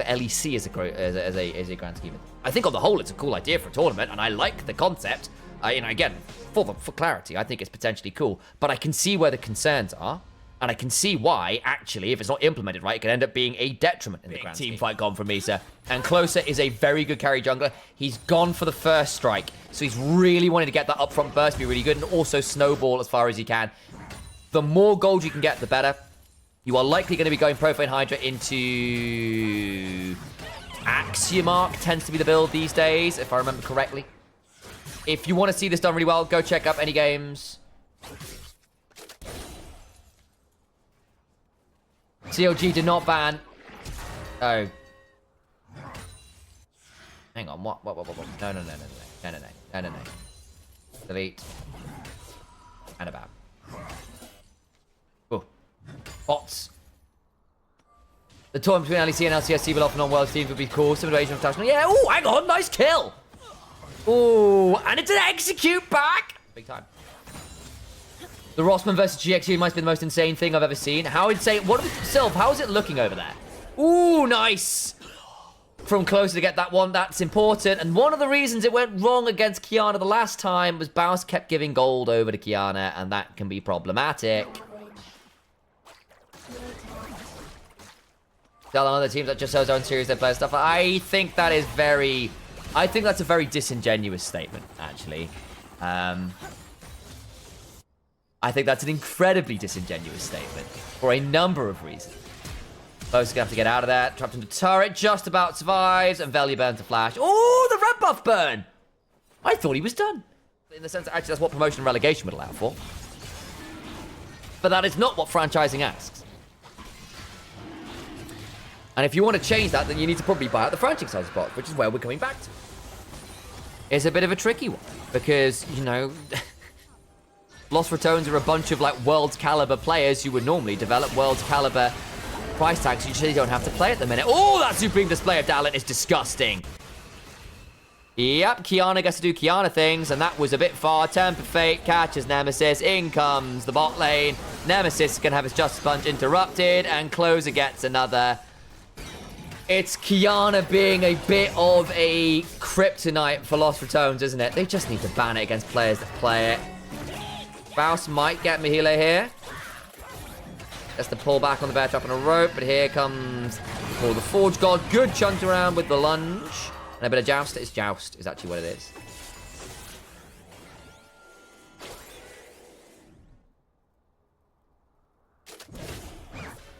LEC as a grand scheme. I think on the whole, it's a cool idea for a tournament, and I like the concept. Again, for clarity, I think it's potentially cool, but I can see where the concerns are, and I can see why, actually, if it's not implemented right, it could end up being a detriment in the grand scheme. Team fight gone from Misa, and Closer is a very good carry jungler. He's gone for the first strike, so he's really wanting to get that upfront burst, be really good, and also snowball as far as he can. The more gold you can get, the better. You are likely going to be going Profane Hydra into Axiomark, tends to be the build these days, if I remember correctly. If you want to see this done really well, go check up any games. CLG did not ban. Oh. Hang on, what? No. Delete. And about. Oh. Bots. The tournament between LEC and LCS will often on world teams would be cool. Some invasion of National. Yeah, oh, hang on, nice kill. Oh, and it's an execute back. Big time. The Rossman versus GXU might be the most insane thing I've ever seen. How insane? Sylph, how is it looking over there? Ooh, nice. From Closer to get that one, that's important. And one of the reasons it went wrong against Kiana the last time was Bounce kept giving gold over to Kiana, and that can be problematic. Tell on other teams that just shows their own series they play stuff. I think that is very... I think that's a very disingenuous statement, actually. I think that's an incredibly disingenuous statement for a number of reasons. Bo's gonna have to get out of that. Trapped into turret, just about survives, and Velia burns a flash. Oh, the red buff burn! I thought he was done. In the sense that actually that's what promotion and relegation would allow for. But that is not what franchising asks. And if you want to change that, then you need to probably buy out the franchise spot, which is where we're coming back to. It's a bit of a tricky one, because, you know, Los Ratones are a bunch of, like, world caliber players who would normally develop world caliber price tags. You usually don't have to play at the minute. Oh, that supreme display of talent is disgusting. Yep, Kiana gets to do Kiana things, and that was a bit far. Temper Fate catches Nemesis. In comes the bot lane. Nemesis can have his Justice Punch interrupted, and Closer gets another. It's Kiana being a bit of a kryptonite for Los Ratones, isn't it? They just need to ban it against players that play it. Faust might get Mahile here. That's the pull back on the bear trap on a rope, but here comes the Forge God. Good chunked around with the lunge. And a bit of joust. It's joust is actually what it is.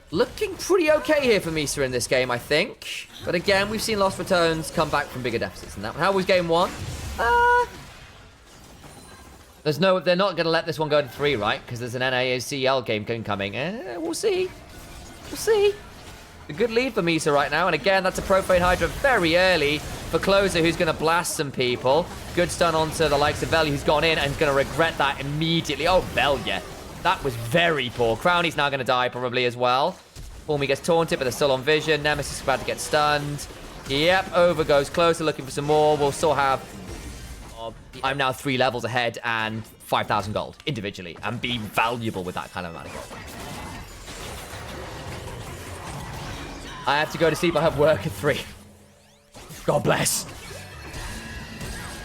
Looking pretty okay here for Misa in this game, I think. But again, we've seen Los Ratones come back from bigger deficits than that. How was game one? They're not going to let this one go to 3, right? Because there's an NACL game coming. We'll see. We'll see. A good lead for Misa right now. And again, that's a Profane Hydra very early for Closer, who's going to blast some people. Good stun onto the likes of Velia, who's gone in and is going to regret that immediately. Oh, Velia. That was very poor. Crowny's now going to die probably as well. Formie gets taunted, but they're still on vision. Nemesis is about to get stunned. Yep, over goes Closer, looking for some more. We'll still have... I'm now 3 levels ahead and 5,000 gold individually, and be valuable with that kind of amount of gold. I have to go to sleep. I have work at 3. God bless.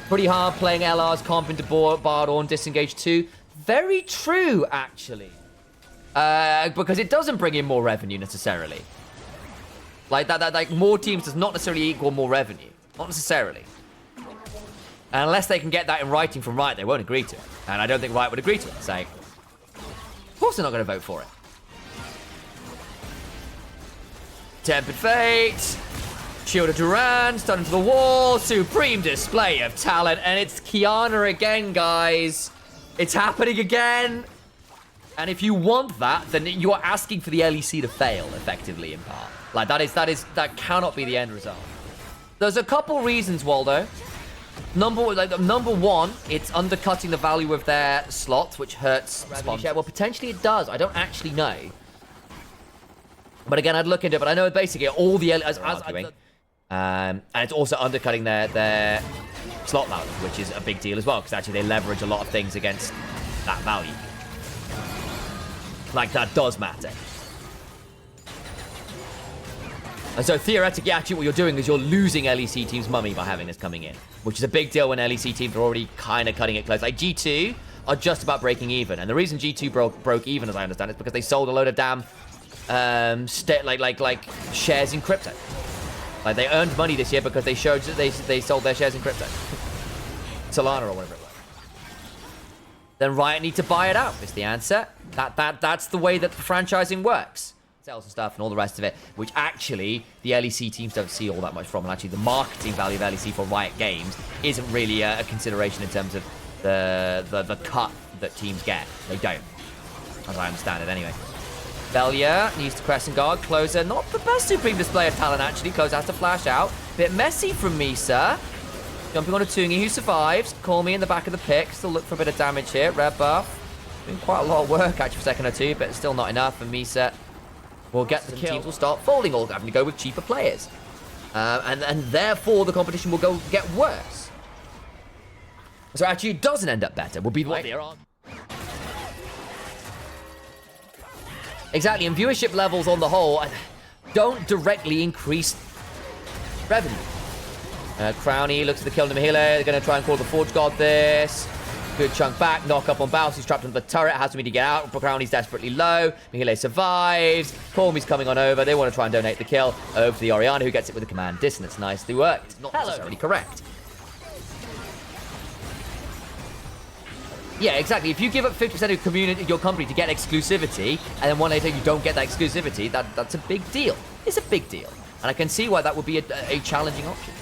Pretty hard playing LR's comp into Bard on Disengage 2. Very true, actually. Because it doesn't bring in more revenue, necessarily. Like, like, more teams does not necessarily equal more revenue. Not necessarily. And unless they can get that in writing from Riot, they won't agree to it. And I don't think Riot would agree to it, saying, of course they're not going to vote for it. Tempered Fate. Shield of Duran, stun into the wall. Supreme display of talent. And it's Kiana again, guys. It's happening again. And if you want that, then you are asking for the LEC to fail, effectively, in part. Like, that cannot be the end result. There's a couple reasons, Waldo. Number one, it's undercutting the value of their slots, which hurts sponsors. Yeah, well, potentially it does. I don't actually know. But again, I'd look into it. But I know basically all the and it's also undercutting their slot value, which is a big deal as well, because actually they leverage a lot of things against that value. Like, that does matter. And so theoretically, actually what you're doing is you're losing LEC teams' money by having this coming in, which is a big deal when LEC teams are already kind of cutting it close. Like G2 are just about breaking even. And the reason G2 broke even, as I understand, is because they sold a load of damn shares in crypto. Like they earned money this year because they showed that they sold their shares in crypto. Solana or whatever it was. Then Riot need to buy it out, is the answer. That's the way that the franchising works. Sales and stuff and all the rest of it, which actually the LEC teams don't see all that much from. And actually the marketing value of LEC for Riot Games isn't really a consideration in terms of the cut that teams get. They don't, as I understand it anyway. Velia needs to Crescent Guard. Closer, not the best Supreme display of talent actually. Closer has to flash out. Bit messy from Misa. Jumping on a Tungi who survives. Call me in the back of the pick. Still look for a bit of damage here. Red buff. Doing quite a lot of work actually for a second or two, but still not enough. And Misa will get the kill. Teams will start folding, all having to go with cheaper players. And therefore the competition will get worse. So actually it doesn't end up better. Will be what they're on. Exactly, and viewership levels on the whole don't directly increase revenue. Crowny looks at the kill to Mahile. They're going to try and call the Forge God this. Good chunk back. Knock up on Bounce. He's trapped under the turret. Has to be to get out. Crowny's desperately low. Mahile survives. Cormy's coming on over. They want to try and donate the kill over to the Oriana, who gets it with the command dissonance. Nicely worked. Not necessarily correct. Yeah, exactly. If you give up 50% of your company to get exclusivity, and then one later you don't get that exclusivity, that's a big deal. It's a big deal. And I can see why that would be a challenging option.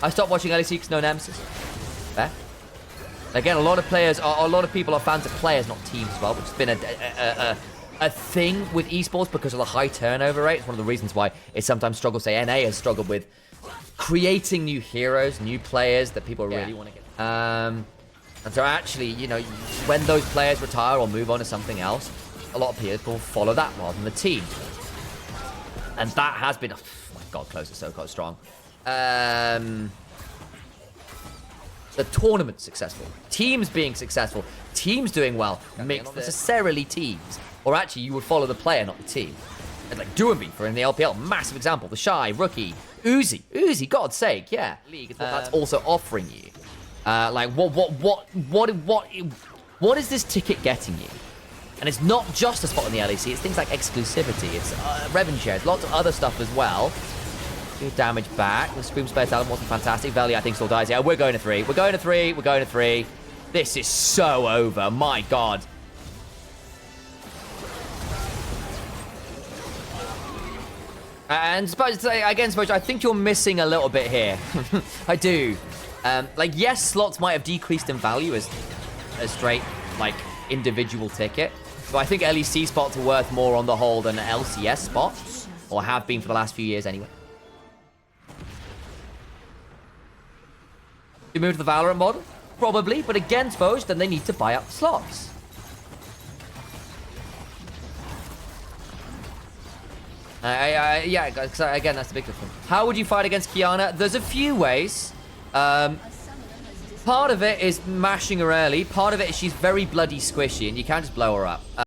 I stopped watching LEC because no Nemesis. Fair. Again, a lot of people are fans of players, not teams as well, which has been a thing with esports because of the high turnover rate. It's one of the reasons why it sometimes struggles. Say, NA has struggled with creating new heroes, new players that people really want to get. And so actually, you know, when those players retire or move on to something else, a lot of people follow that rather than the team. And that has been, oh my God, close is so strong. The tournament successful, teams being successful, teams doing well, not necessarily teams. Or actually, you would follow the player, not the team. And like Duambi for in the LPL, massive example. The Shy, Rookie, Uzi, God's sake, yeah. League is what that's also offering you. Like what is this ticket getting you? And it's not just a spot in the LEC. It's things like exclusivity. It's revenue shares, lots of other stuff as well. Good damage back. The Supreme Spare Talent wasn't fantastic. Veli, I think, still dies. Yeah, we're going to 3. We're going to 3. We're going to 3. This is so over. My God. And Spoj, I think you're missing a little bit here. I do. Like, yes, slots might have decreased in value as a straight, like, individual ticket. But I think LEC spots are worth more on the whole than LCS spots. Or have been for the last few years anyway. You move to the Valorant model? Probably, but again, Spoj, then they need to buy up the slots. Yeah, because again, that's the big difference. How would you fight against Kiana? There's a few ways. Part of it is mashing her early. Part of it is she's very bloody squishy, and you can't just blow her up.